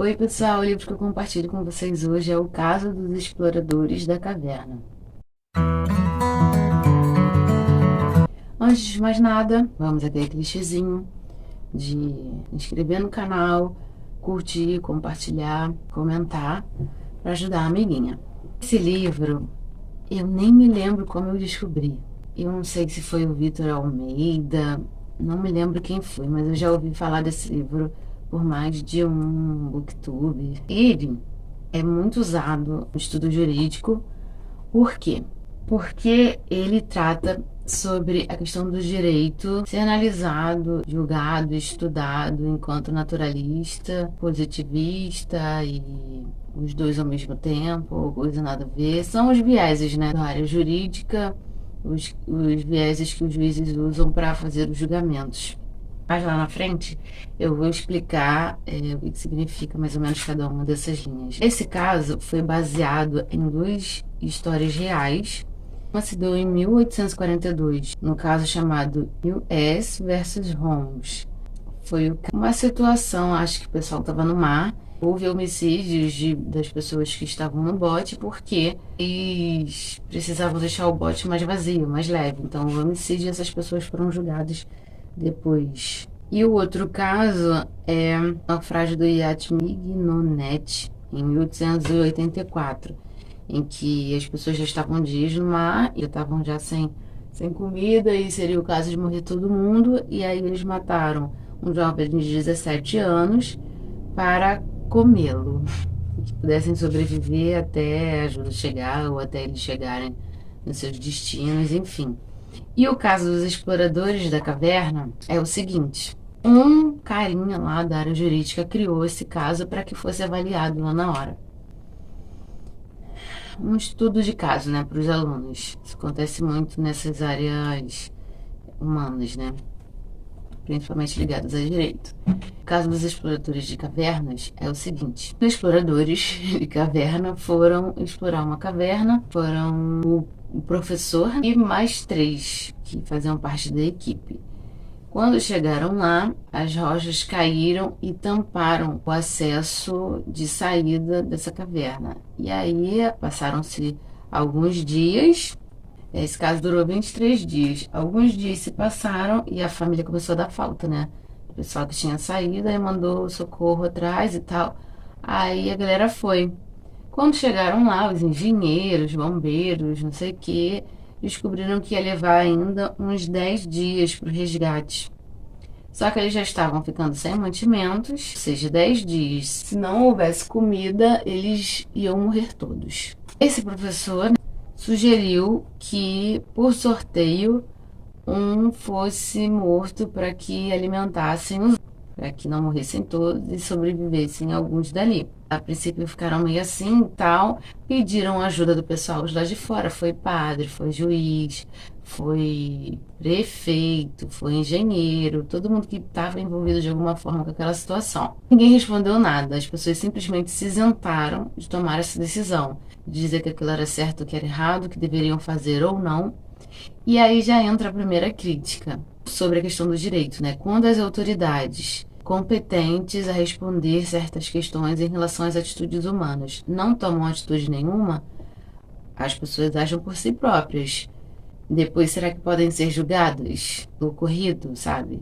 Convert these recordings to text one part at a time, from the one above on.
Oi, pessoal, o livro que eu compartilho com vocês hoje é O Caso dos Exploradores da Caverna. Antes de mais nada, vamos aquele clichêzinho de inscrever no canal, curtir, compartilhar, comentar, para ajudar a amiguinha. Esse livro, eu nem me lembro como eu descobri. Eu não sei se foi o Vitor Almeida, não me lembro quem foi, mas eu já ouvi falar desse livro por mais de um booktube. Ele é muito usado no estudo jurídico. Por quê? Porque ele trata sobre a questão do direito ser analisado, julgado, estudado enquanto naturalista, positivista e os dois ao mesmo tempo, ou coisa nada a ver. São os vieses, né, da área jurídica, os vieses que os juízes usam para fazer os julgamentos. Mais lá na frente, eu vou explicar o que significa mais ou menos cada uma dessas linhas. Esse caso foi baseado em duas histórias reais. Uma se deu em 1842, no caso chamado US versus Holmes. Foi uma situação, acho que o pessoal estava no mar, houve homicídios das pessoas que estavam no bote porque eles precisavam deixar o bote mais vazio, mais leve. Então, o homicídio, essas pessoas foram julgadas depois. E o outro caso é o naufrágio do iate Mignonet, em 1884, em que as pessoas já estavam dias no mar, já estavam já sem comida, e seria o caso de morrer todo mundo, e aí eles mataram um jovem de 17 anos para comê-lo, que pudessem sobreviver até a ajuda chegar, ou até eles chegarem nos seus destinos, enfim. E o caso dos exploradores da caverna é o seguinte: um carinha lá da área jurídica criou esse caso para que fosse avaliado lá na hora. Um estudo de caso, né, para os alunos. Isso acontece muito nessas áreas humanas, né, principalmente ligadas a direito. O caso dos exploradores de cavernas é o seguinte: os exploradores de caverna foram explorar uma caverna, foram o professor e mais três que faziam parte da equipe. Quando chegaram lá, as rochas caíram e tamparam o acesso de saída dessa caverna. E aí passaram-se alguns dias. Esse caso durou 23 dias. Alguns dias se passaram e a família começou a dar falta, né? O pessoal que tinha saído aí mandou socorro atrás e tal. Aí a galera foi. Quando chegaram lá, os engenheiros, bombeiros, não sei o quê, descobriram que ia levar ainda uns 10 dias para o resgate. Só que eles já estavam ficando sem mantimentos, ou seja, 10 dias. Se não houvesse comida, eles iam morrer todos. Esse professor sugeriu que, por sorteio, um fosse morto para que alimentassem os, para que não morressem todos e sobrevivessem alguns dali. A princípio ficaram meio assim e tal, pediram ajuda do pessoal lá de fora. Foi padre, foi juiz, foi prefeito, foi engenheiro, todo mundo que estava envolvido de alguma forma com aquela situação. Ninguém respondeu nada, as pessoas simplesmente se isentaram de tomar essa decisão, de dizer que aquilo era certo, que era errado, que deveriam fazer ou não. E aí já entra a primeira crítica sobre a questão do direito, né? Quando as autoridades competentes a responder certas questões em relação às atitudes humanas não tomam atitude nenhuma, as pessoas agem por si próprias. Depois, será que podem ser julgadas pelo ocorrido, sabe?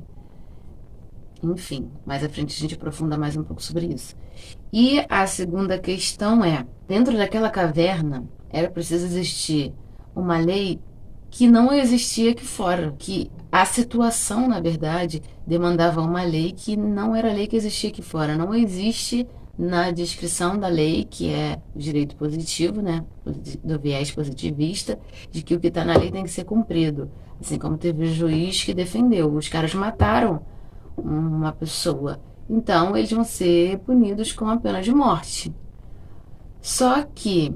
Enfim, mais à frente a gente aprofunda mais um pouco sobre isso. E a segunda questão é: dentro daquela caverna era preciso existir uma lei que não existia aqui fora, que a situação, na verdade, demandava uma lei que não era a lei que existia aqui fora. Não existe na descrição da lei, que é o direito positivo, né, do viés positivista, de que o que está na lei tem que ser cumprido. Assim como teve o juiz que defendeu. Os caras mataram uma pessoa, então eles vão ser punidos com a pena de morte. Só que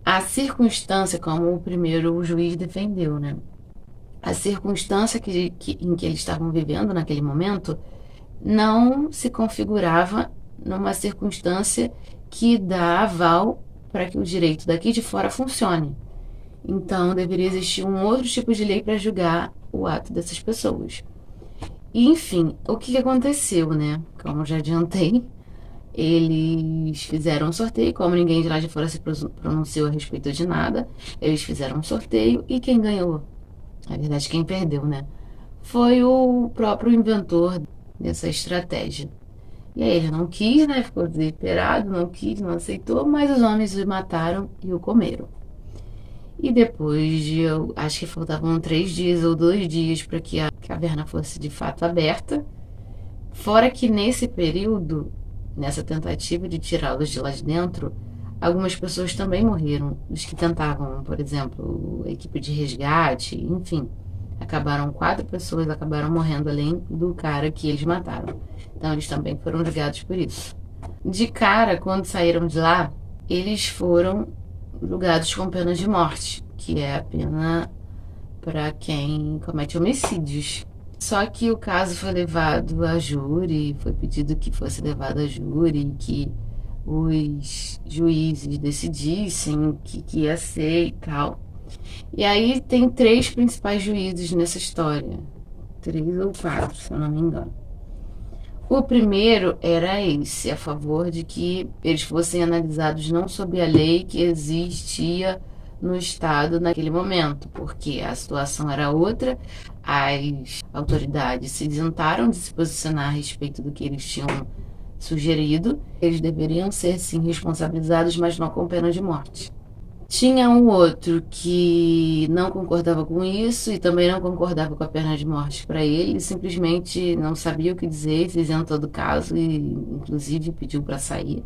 a circunstância, como o juiz defendeu, né? A circunstância em que eles estavam vivendo naquele momento não se configurava numa circunstância que dá aval para que o direito daqui de fora funcione. Então, deveria existir um outro tipo de lei para julgar o ato dessas pessoas. E, enfim, o que aconteceu, né? Como já adiantei, Eles fizeram um sorteio, como ninguém de lá de fora se pronunciou a respeito de nada, eles fizeram um sorteio e quem ganhou, na verdade quem perdeu, né? Foi o próprio inventor dessa estratégia. E aí ele não quis, né? Ficou desesperado, não quis, não aceitou, mas os homens o mataram e o comeram. E depois de, eu acho que faltavam 3 dias ou 2 dias para que a caverna fosse de fato aberta. Fora que nesse período, nessa tentativa de tirá-los de lá de dentro, algumas pessoas também morreram. Os que tentavam, por exemplo, a equipe de resgate, enfim. 4 pessoas acabaram morrendo além do cara que eles mataram. Então eles também foram julgados por isso. De cara, quando saíram de lá, eles foram julgados com pena de morte, que é a pena para quem comete homicídios. Só que o caso foi levado a júri, foi pedido que fosse levado a júri, que os juízes decidissem o que ia ser e tal. E aí tem 3 principais juízes nessa história. 3 ou 4, se eu não me engano. O primeiro era esse, a favor de que eles fossem analisados não sob a lei que existia no Estado naquele momento, porque a situação era outra, as autoridades se isentaram de se posicionar a respeito do que eles tinham sugerido, eles deveriam ser sim responsabilizados, mas não com pena de morte. Tinha um outro que não concordava com isso e também não concordava com a pena de morte para ele, simplesmente não sabia o que dizer, se isentou do caso e, inclusive, pediu para sair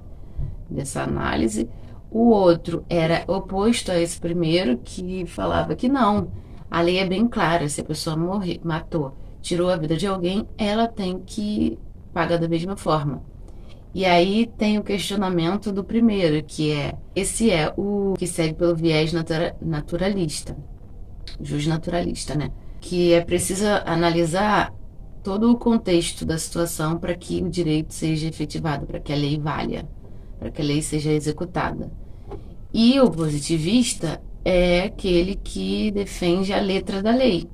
dessa análise. O outro era oposto a esse primeiro, que falava que não, a lei é bem clara, se a pessoa matou, tirou a vida de alguém, ela tem que pagar da mesma forma. E aí tem o questionamento do primeiro, que é, esse é o que segue pelo viés naturalista, justnaturalista, né? Que é preciso analisar todo o contexto da situação para que o direito seja efetivado, para que a lei valha, para que a lei seja executada. E o positivista é aquele que defende a letra da lei.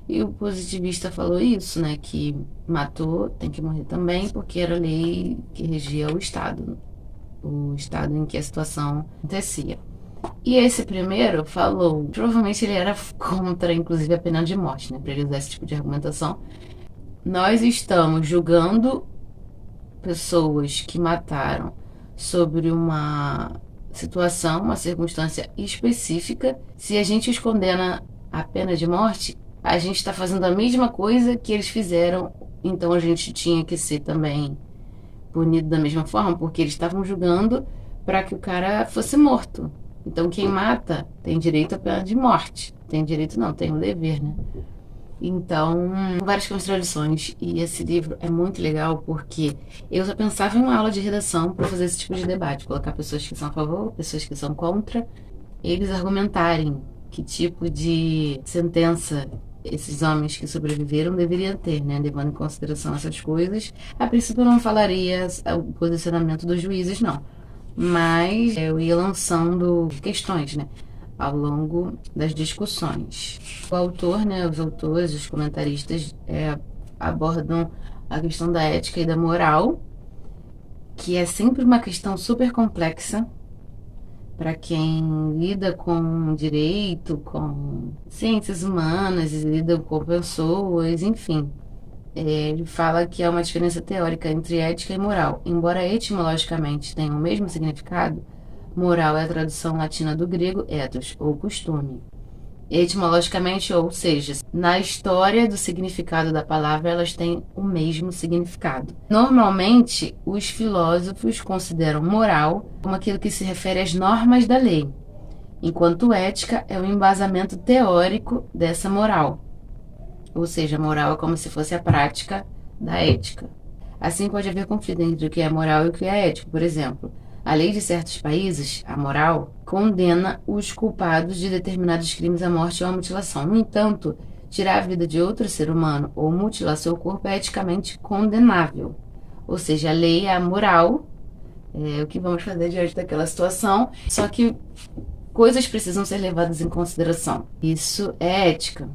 E o positivista falou isso, né? Que matou, tem que morrer também, porque era a lei que regia o Estado em que a situação acontecia. E esse primeiro falou, provavelmente ele era contra, inclusive, a pena de morte, né? Para ele usar esse tipo de argumentação. Nós estamos julgando pessoas que mataram sobre uma situação, uma circunstância específica. Se a gente os condena à pena de morte, a gente está fazendo a mesma coisa que eles fizeram, então a gente tinha que ser também punido da mesma forma, porque eles estavam julgando para que o cara fosse morto. Então quem mata tem direito à pena de morte. Tem direito não, tem o dever, né? Então, várias contradições. E esse livro é muito legal porque eu só pensava em uma aula de redação para fazer esse tipo de debate, colocar pessoas que são a favor, pessoas que são contra, eles argumentarem que tipo de sentença esses homens que sobreviveram deveriam ter, né? Levando em consideração essas coisas. A princípio eu não falaria o posicionamento dos juízes, não. Mas eu ia lançando questões, né? Ao longo das discussões. O autor, né? Os autores, os comentaristas abordam a questão da ética e da moral, que é sempre uma questão super complexa para quem lida com direito, com ciências humanas, lida com pessoas, enfim. Ele fala que há uma diferença teórica entre ética e moral. Embora etimologicamente tenham o mesmo significado, moral é a tradução latina do grego ethos, ou costume. Etimologicamente, ou seja, na história do significado da palavra, elas têm o mesmo significado. Normalmente, os filósofos consideram moral como aquilo que se refere às normas da lei, enquanto ética é o embasamento teórico dessa moral. Ou seja, moral é como se fosse a prática da ética. Assim, pode haver conflito entre o que é moral e o que é ético. Por exemplo, a lei de certos países, a moral, condena os culpados de determinados crimes à morte ou à mutilação. No entanto, tirar a vida de outro ser humano ou mutilar seu corpo é eticamente condenável. Ou seja, a lei é a moral, é o que vamos fazer diante daquela situação, só que coisas precisam ser levadas em consideração. Isso é ética.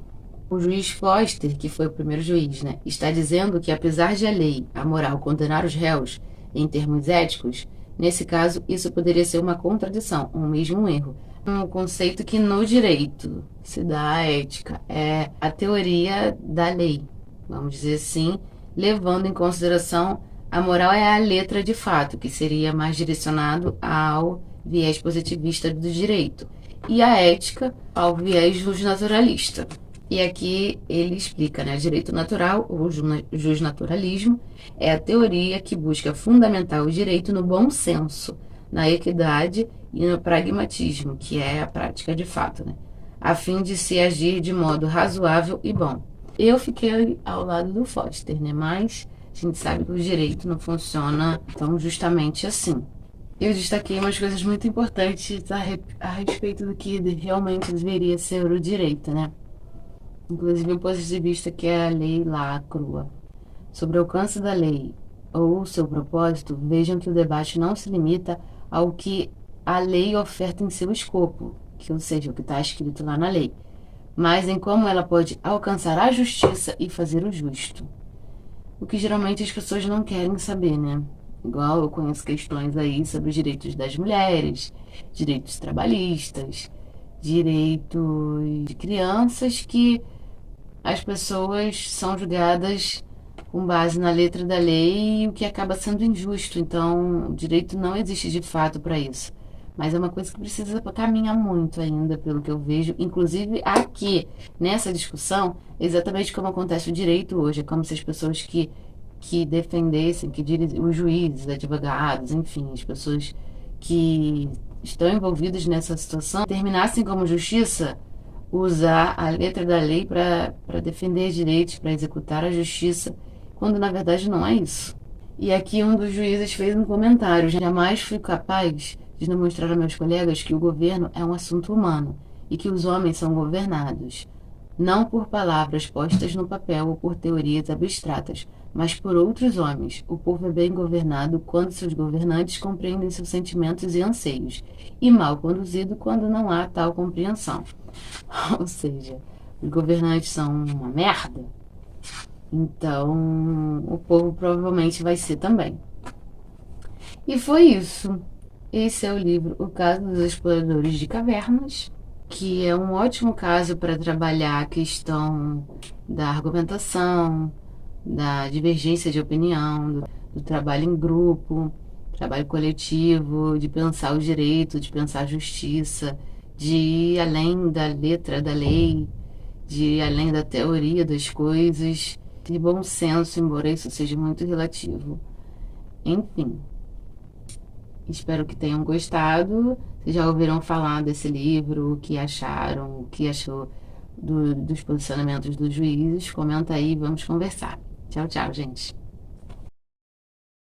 O juiz Foster, que foi o primeiro juiz, né, está dizendo que apesar de a lei, a moral, condenar os réus, em termos éticos, nesse caso, isso poderia ser uma contradição, ou mesmo um erro. Um conceito que no direito se dá à ética é a teoria da lei, vamos dizer assim, levando em consideração a moral é a letra de fato, que seria mais direcionado ao viés positivista do direito, e a ética ao viés justnaturalista. E aqui ele explica, né? Direito natural, ou justnaturalismo, é a teoria que busca fundamentar o direito no bom senso, na equidade e no pragmatismo, que é a prática de fato, né? A fim de se agir de modo razoável e bom. Eu fiquei ao lado do Foster, né? Mas a gente sabe que o direito não funciona tão justamente assim. Eu destaquei umas coisas muito importantes a respeito do que realmente deveria ser o direito, né? Inclusive o positivista que é a lei lá crua. Sobre o alcance da lei ou seu propósito, vejam que o debate não se limita ao que a lei oferta em seu escopo, ou seja, o que está escrito lá na lei, mas em como ela pode alcançar a justiça e fazer o justo. O que geralmente as pessoas não querem saber, né? Igual eu conheço questões aí sobre os direitos das mulheres, direitos trabalhistas, direitos de crianças que as pessoas são julgadas com base na letra da lei, o que acaba sendo injusto. Então, o direito não existe de fato para isso. Mas é uma coisa que precisa caminhar muito ainda, pelo que eu vejo, inclusive aqui, nessa discussão, exatamente como acontece o direito hoje. É como se as pessoas que defendessem, os juízes, advogados, enfim, as pessoas que estão envolvidas nessa situação, terminassem como justiça usar a letra da lei para defender direitos, para executar a justiça, quando na verdade não é isso. E aqui um dos juízes fez um comentário: jamais fui capaz de demonstrar a meus colegas que o governo é um assunto humano e que os homens são governados, não por palavras postas no papel ou por teorias abstratas, mas por outros homens. O povo é bem governado quando seus governantes compreendem seus sentimentos e anseios, e mal conduzido quando não há tal compreensão. Ou seja, os governantes são uma merda, então o povo provavelmente vai ser também. E foi isso. Esse é o livro O Caso dos Exploradores de Cavernas, que é um ótimo caso para trabalhar a questão da argumentação, da divergência de opinião, do trabalho em grupo, trabalho coletivo, de pensar o direito, de pensar a justiça, de ir além da letra da lei, de ir além da teoria das coisas, de bom senso, embora isso seja muito relativo. Enfim, espero que tenham gostado. Vocês já ouviram falar desse livro, o que acharam, o que achou dos posicionamentos dos juízes? Comenta aí, vamos conversar. Tchau, tchau, gente.